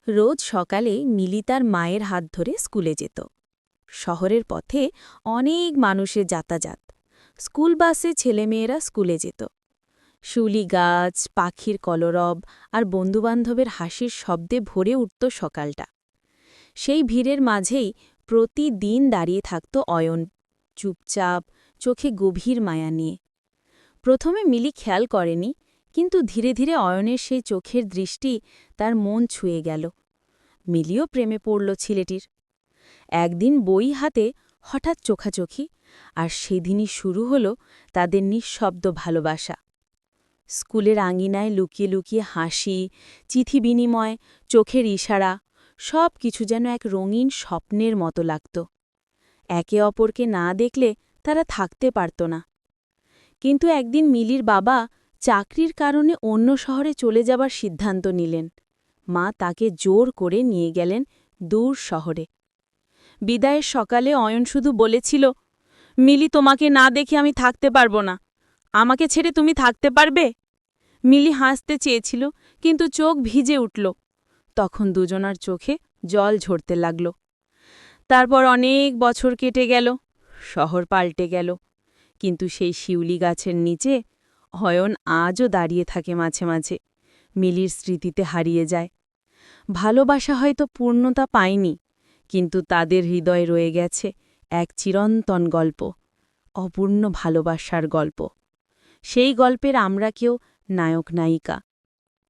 রোজ সকালে মিলি তার মায়ের হাত ধরে স্কুলে যেত। শহরের পথে অনেক মানুষের যাতায়াত। স্কুল বাসে ছেলেমেয়েরা স্কুলে যেত। শুলি গাছ, পাখির কলরব আর বন্ধুবান্ধবের হাসির শব্দে ভরে উঠত সকালটা। সেই ভিড়ের মাঝেই প্রতিদিন দাঁড়িয়ে থাকত অয়ন, চুপচাপ, চোখে গভীর মায়া নিয়ে। প্রথমে মিলি খেয়াল করেনি, কিন্তু ধীরে ধীরে অয়নের সেই চোখের দৃষ্টি তার মন ছুঁয়ে গেল। মিলিও প্রেমে পড়ল ছেলেটির। একদিন বই হাতে হঠাৎ চোখাচোখি, আর সেদিনই শুরু হল তাদের নিঃশব্দ ভালোবাসা। স্কুলের আঙিনায় লুকিয়ে লুকিয়ে হাসি, চিঠি বিনিময়, চোখের ইশারা, সব কিছু যেন এক রঙিন স্বপ্নের মতো লাগত। একে অপরকে না দেখলে তারা থাকতে পারত না। কিন্তু একদিন মিলির বাবা চাকরির কারণে অন্য শহরে চলে যাবার সিদ্ধান্ত নিলেন। মা তাকে জোর করে নিয়ে গেলেন দূর শহরে। বিদায়ের সকালে অয়ন শুধু বলেছিল, মিলি, তোমাকে না দেখে আমি থাকতে পারব না। আমাকে ছেড়ে তুমি থাকতে পারবে? মিলি হাসতে চেয়েছিল, কিন্তু চোখ ভিজে উঠল। তখন দুজনার চোখে জল ঝরতে লাগল। তারপর অনেক বছর কেটে গেল, শহর পাল্টে গেল, কিন্তু সেই শিউলি গাছের নিচে অয়ন আজও দাঁড়িয়ে থাকে মাঝে মাঝে, মিলির স্মৃতিতে হারিয়ে যায়। ভালোবাসা হয়তো পূর্ণতা পায়নি, কিন্তু তাদের হৃদয়ে রয়ে গেছে এক চিরন্তন গল্প, অপূর্ণ ভালোবাসার গল্প। সেই গল্পের আমরা কেউ নায়ক নায়িকা,